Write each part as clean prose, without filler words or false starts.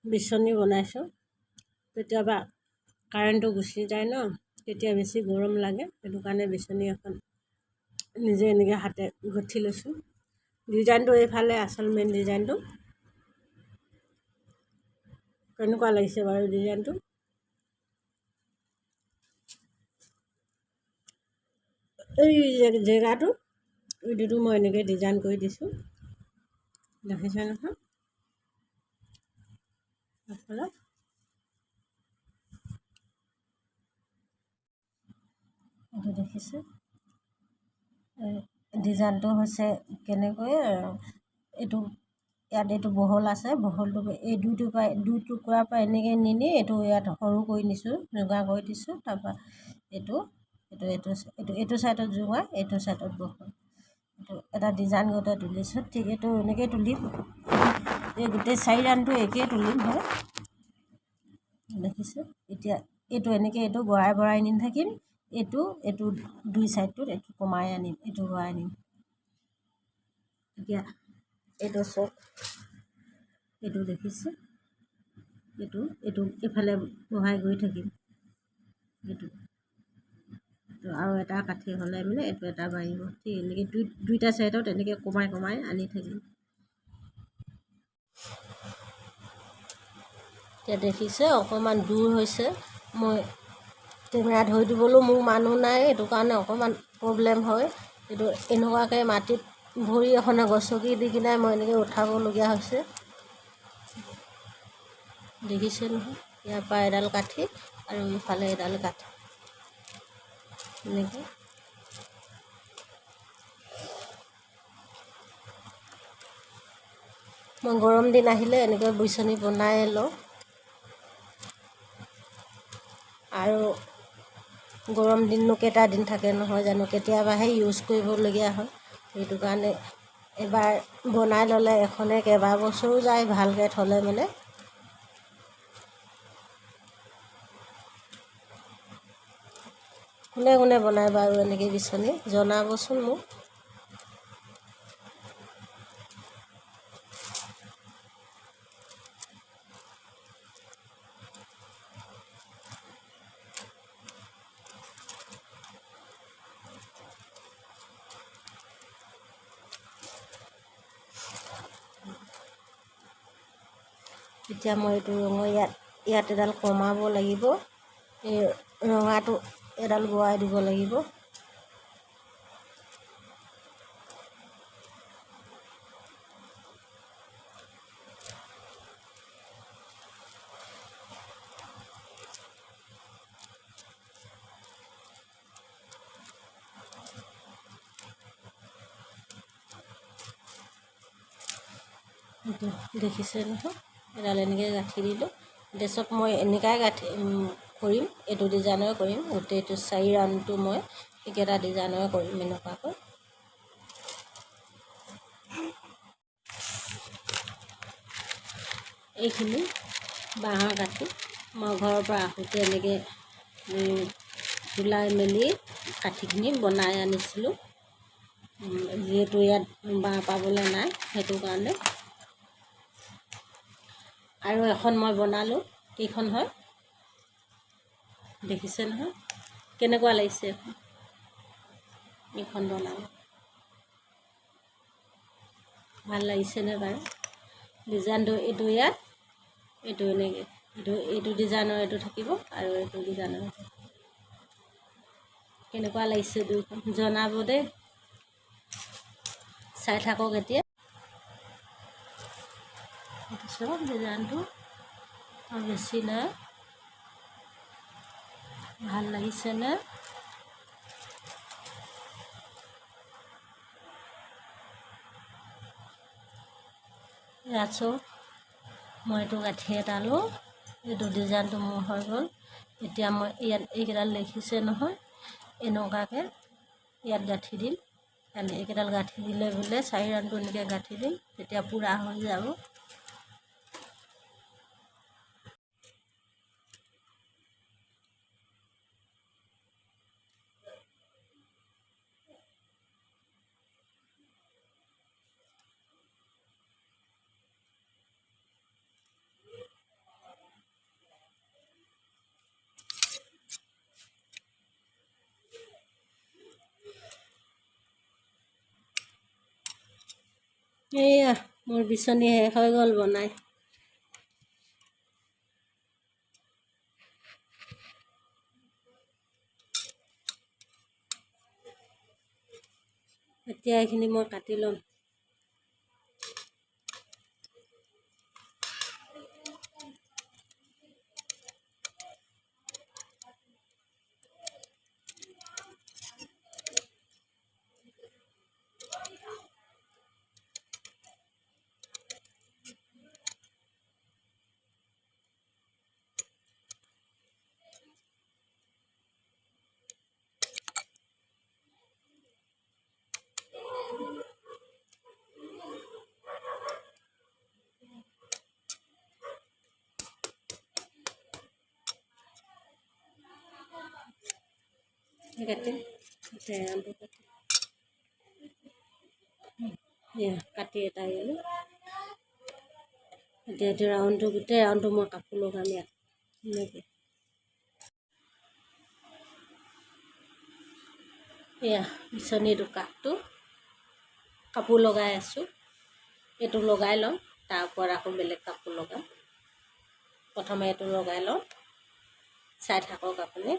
বিচনী বনাইছোঁ। কেতিয়াবা কাৰেণ্টটো গুচি যায় ন, তেতিয়া বেছি গৰম লাগে, সেইটো কাৰণে বিচনী এখন নিজে এনেকৈ হাতে গুঠি লৈছোঁ। ডিজাইনটো এইফালে আচল মেইন ডিজাইনটো। কেনেকুৱা লাগিছে বাৰু ডিজাইনটো? এই জেগাটো এইটোতো মই এনেকৈ ডিজাইন কৰি দিছোঁ, দেখিছে নহয় এইফালে। এইটো দেখিছে ডিজাইনটো হৈছে কেনেকৈ এইটো ইয়াত এইটো বহল আছে, বহলটো এই দুই টুকুৰাৰ পৰা এনেকৈ নি এইটো ইয়াত সৰু কৰি নিছোঁ, জোগা কৰি দিছোঁ। তাৰপৰা এইটো এইটো এইটো এইটো এইটো ছাইডত জোঙা, এইটো ছাইডত বহল, এইটো এটা ডিজাইন গোটেই তুলিছোঁ। ঠিক এইটো এনেকৈ তুলিম, এই গোটেই 4 ৰাউণ্ডটো একেই তুলিম হয়, দেখিছে। এতিয়া এইটো এনেকৈ এইটো বঢ়াই নি থাকিম, এইটো দুই ছাইডটোত এইটো কমাই আনিম, এইটো বঢ়াই আনিম। এতিয়া এইটো চব এইটো দেখিছে, এইটো এইফালে বঢ়াই গৈ থাকিম। এইটো আৰু এটা কাঠি হ'লে মানে এইটো এটা বাঢ়িব, ঠিক এনেকৈ দুইটা ছাইডত এনেকৈ কমাই আনি থাকিম। এতিয়া দেখিছে অকণমান দূৰ হৈছে, মই কেমেৰা ধৰি দিবলৈও মোৰ মানুহ নাই, সেইটো কাৰণে অকণমান প্ৰব্লেম হয়। এইটো এনেকুৱাকৈ মাটিত ভৰি এখনে গছকি দি কিনে মই এনেকৈ উঠাবলগীয়া হৈছে, দেখিছে নহয়। ইয়াৰ পৰা এডাল কাঠি আৰু ইফালে এডাল কাঠি এনেকৈ। মই গৰম দিন আহিলে এনেকৈ বিচনী বনাই লওঁ, আৰু গৰম দিননো কেইটা দিন থাকে নহয় জানো, কেতিয়াবাহে ইউজ কৰিবলগীয়া হয়। সেইটো কাৰণে এবাৰ বনাই ল'লে এখনে কেইবাবছৰো যায়, ভালকৈ থ'লে মানে। কোনে কোনে বনাই বাৰু এনেকৈ বিচনী জনাবচোন মোক। এতিয়া মই এইটো ৰঙৰ ইয়াত এডাল কমাব লাগিব, এই ৰঙাটো এডাল বঢ়াই দিব লাগিব। এইটো দেখিছে নহয়, এডাল এনেকৈ গাঁঠি দিলোঁ। এতিয়া চব মই এনেকুৱাই কৰিম, এইটো ডিজাইনৰে কৰিম। গোটেইটো 4 ৰাউণ্ডটো মই একেটা ডিজাইনৰে কৰিম এনেকুৱাকৈ। এইখিনি বাঁহৰ কাঠি মই ঘৰৰ পৰা আহোঁতে এনেকৈ তোলাই মেলি কাঠিখিনি বনাই আনিছিলোঁ, যিহেতু ইয়াত বাঁহ পাবলৈ নাই, সেইটো কাৰণে। আৰু এখন মই বনালোঁ, কেইখন হয় দেখিছে নহয়, কেনেকুৱা লাগিছে এইখন বনালোঁ, ভাল লাগিছেনে বাৰু? ডিজাইনটো এইটো ইয়াত, এইটো এনেকৈ, এইটো ডিজাইনৰ এইটো থাকিব আৰু এইটো ডিজাইনৰ কেনেকুৱা লাগিছে দুইখন জনাব দেই, চাই থাকক এতিয়া। চব ডিজাইনটো বেছি নাই, ভাল লাগিছেনে? ইয়াত চব মই এইটো গাঁঠি এডালো, এইটো ডিজাইনটো মোৰ হৈ গ'ল। এতিয়া মই ইয়াত এইকেইডাল দেখিছে নহয়, এনেকুৱাকৈ ইয়াত গাঁঠি দিম। এইকেইডাল গাঁঠি দিলে বোলে 4 ৰাউণ্ডটো এনেকৈ গাঁঠি দিম, তেতিয়া পূৰা হৈ যাব। এইয়া মোৰ বিচনী শেষ হৈ গ'ল বনাই। এতিয়া এইখিনি মই কাটি ল'ম। কাটিম কাটি এটা গ'লোঁ। এতিয়া এইটো ৰাউণ্ডটো গোটেই ৰাউণ্ডটো মই কাপোৰ লগাম ইয়াত এনেকৈ। এয়া বিচনীটো কাঠটো কাপোৰ লগাই আছোঁ। এইটো লগাই লওঁ, তাৰ ওপৰত আকৌ বেলেগ কাপোৰ লগাম। প্ৰথমে এইটো লগাই লওঁ, চাই থাকক আপুনি।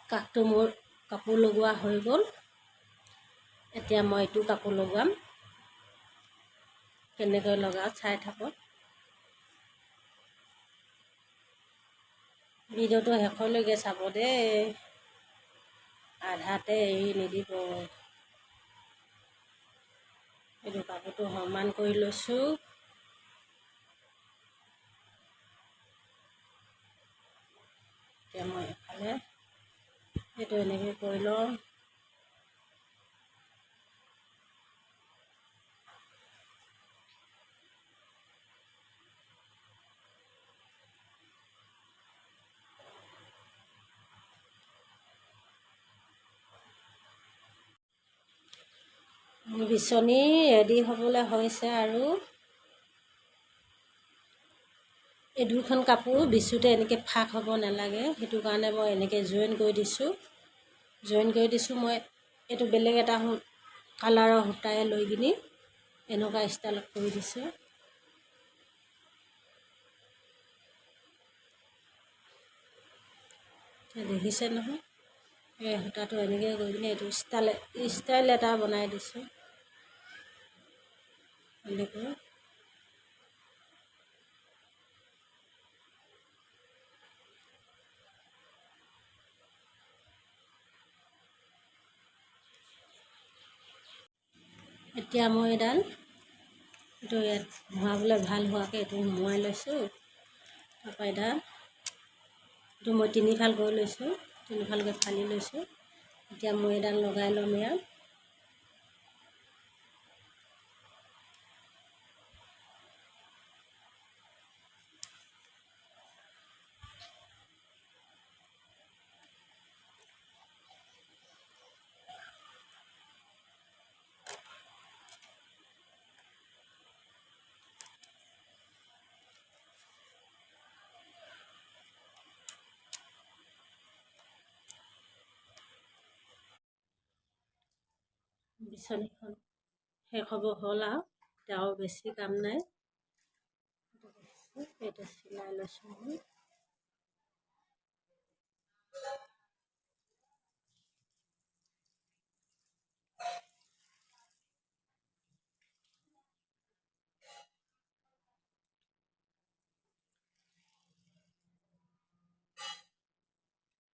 কাঠটো মোৰ কাপোৰ লগোৱা হৈ গ'ল। এতিয়া মই এইটো কাপোৰ লগাম, কেনেকৈ লগাওঁ চাই থাকক। ভিডিঅ'টো শেষলৈকে চাব দেই, আধাতে এৰি নিদিব। এইটো কাপোৰটো সমান কৰি লৈছোঁ। এতিয়া মই এফালে এইটো এনেকৈ কৰি লওঁ। বিচনী ৰেডি হ'বলৈ হৈছে আৰু এই দুখন কাপোৰ বিচোঁতে এনেকৈ ফাঁক হ'ব নালাগে, সেইটো কাৰণে মই এনেকৈ জইন কৰি দিছোঁ। মই এইটো বেলেগ এটা কালাৰৰ সূতাই লৈ কিনি এনেকুৱা ষ্টাইলত কৰি দিছোঁ। দেখিছে নহয়, এই সূতাটো এনেকৈ কৰি কিনে এইটো ষ্টাইল এটা বনাই দিছোঁ এনেকৈ। এতিয়া মই এইডাল এইটো ইয়াত ভৰাবলৈ ভাল হোৱাকৈ এইটো সোমোৱাই লৈছোঁ। তাৰপৰা এইটো মই তিনিফাল কৰি লৈছোঁ, তিনিফালকৈ ফালি লৈছোঁ। এতিয়া মই এইডাল লগাই ল'ম ইয়াত। বিচনীখন শেষ হ'ব হ'ল আৰু এতিয়া আৰু বেছি কাম নাই। এইটো চিলাই লৈছোঁ মই।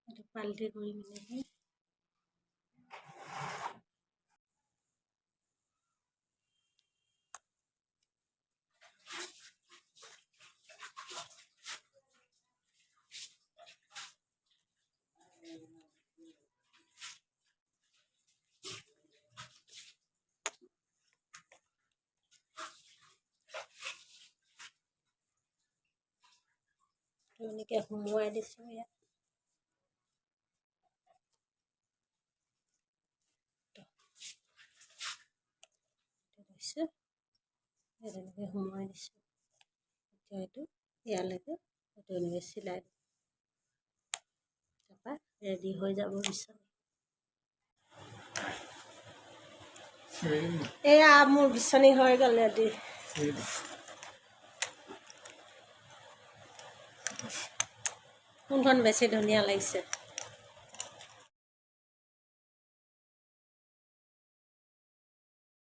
এইটো পাল্টি কৰি মিলাই এনেকৈ সুমুৱাই দিছোঁ ইয়াত এনেকৈ সুমুৱাই দিছোঁ এতিয়া এইটো ইয়ালৈকে এইটো এনেকৈ চিলাই দিম তাৰপৰা ৰেডি হৈ যাব বিচনী এয়া মোৰ বিচনী হৈ গ'ল ৰেডি কোনখন বেছি ধুনীয়া লাগিছে